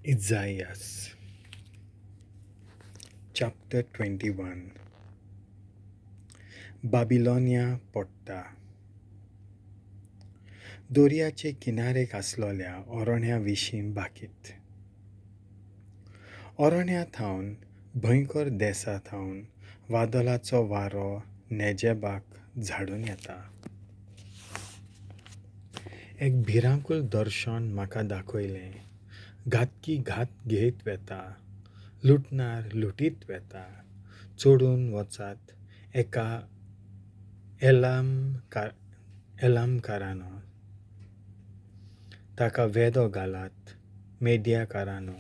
Isaiah chapter 21. बाबिलोनिया पडटा. दर्याचे किनारेक आसलोल्या अरण्या विशीं भाकीत. अरण्यांत थावन भयंकर देसा थावन वादळाचो वारो नेजेबाक झाडून येता. एक भिरांकूळ दर्शन म्हाका दाखयलें. घातकी घात घेयत वेता, लुटणार लुटीत वेता. चोडून वचात एका एलामकारानो, ताका वेदो घालात मेदियाकारानो.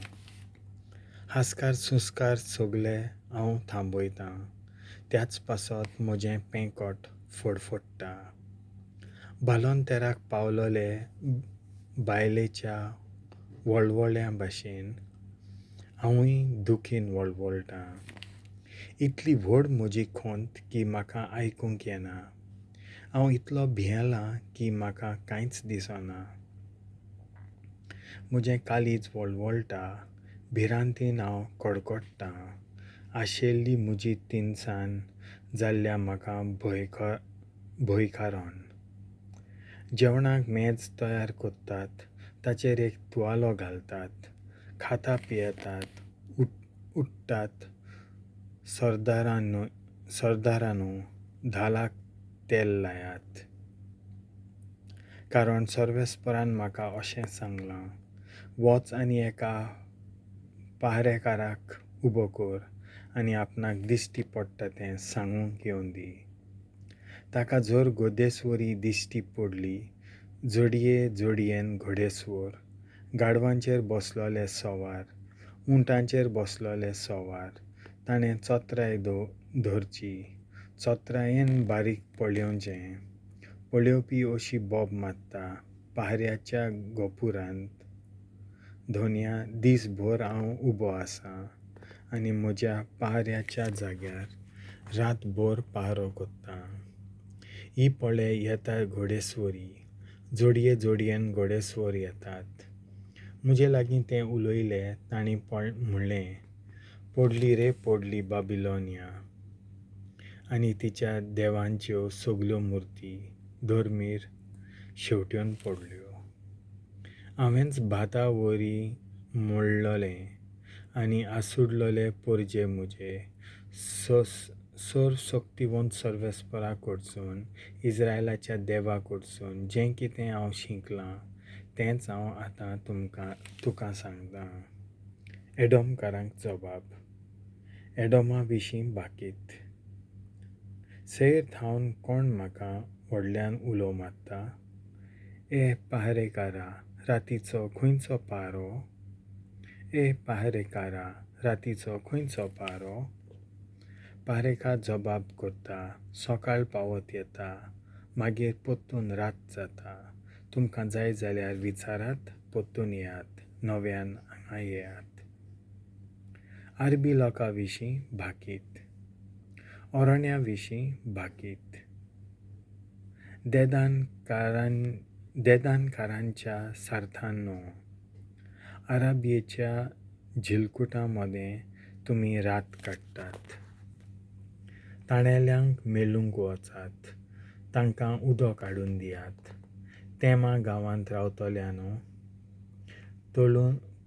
हास्कार सुस्कार सगळे हांव थांबयतां, त्याच पासत म्हजें पेंकोट फडफडटा. बालोंतेराक पावलोले बायलेच्या वळवळ्या भाशेन हांवूय दुखीन वळवळटां. इतली व्हड म्हजी खोंत की म्हाका आयकूंक येना. हांव इतलो भियेलां की म्हाका कांयच दिसना. म्हजें काळीज वळवळटा, भिरांतीन हांव कडकडटां. आशेल्ली म्हजी तिनसाण जाल्ल्या म्हाका भयकारण. जेवणाक मेज तयार कोत्तात, ताचेर एक तुवालो घालतात. खाता पियेतात, उठटात. सरदारांनो, धालाक तेल लायात. कारण सर्वेस्परान म्हाका अशें सांगलां, वच आनी एका पहारेकाराक उबो कर आनी आपणाक दिश्टी पडटा तें सांगूंक येवन दी. ताका जर घोदेस्वरी दिश्टी पडली, जोडये जोडयेन घोडेस्वर, गाडवांचेर बसलोले सवार, उंटांचेर बसलोले सवार, ताणें चोत्राय धरची, चोत्रायेन बारीक पळयोवचें. पळयोवपी अशी बोब मारता पहाऱ्याच्या गोपुरांत. धोनया दीसभर हांव उबो आसां आनी म्हज्या पहाऱ्याच्या जाग्यार रातभर पहारो कोत्तां. ही पळय येता घोडेस्वरी, जोडये जोडयेन घोडेस्वर येतात. म्हजे लागीं तें उलयलें. तांणी म्हणलें, पडली रे पडली बाबिलोनिया आनी तिच्या देवांच्यो सगल्यो मुर्ती धर्मीर शेवट्योन पडल्यो. हांवेंच भाता वरी मोडलोलें आनी आसुडलोले परजे म्हजे. सर्वशक्तिवंत सर्वेस्परा कडसून, इस्रायलाच्या देवा कडसून जें कितें हांव शिकलां तेंच हांव आतां तुका सांगतां. एडोमकारांक जबाब. एडोमा विशीं भाकीत. सैर थावन कोण म्हाका व्हडल्यान उलो मारता? ए पहारेकारा, रातीचो खंयचो पारो? ए पहारेकारा, रातीचो खंयचो पारो? पहारेकार जबाब करता, सकाळ पावत येता, मागीर परतून रात जाता. तुमकां जाय जाल्यार विचारात, परतून येयात, नव्यान हांगा येयात. आरबी लोकां विशीं भाकीत. अरण्या विशीं भाकीत. देदानकारांच्या सार्थांनो, अराबियेच्या झिलकुटां मदें तुमी रात काडटात. ताणेल्यांक मेलूंक वचात, तांकां उदक हाडून दियात. तेमा गांवांत रावतल्यांनो,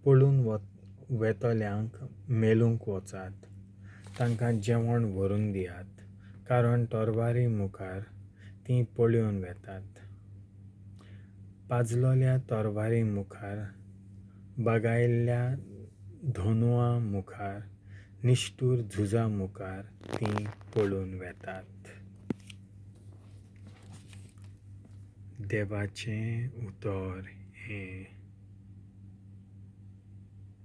पळून वेतल्यांक मेलूंक वचात, तांकां जेवण व्हरून दियात. कारण तोरवारी मुखार तीं पळून वेतात. पाजलोल्या तोरवारी मुखार, बागायल्ल्या धोनुआ मुखार, निश्ठूर झुजा मुखार तीं पळून वेतात. देवाचें उतर हें.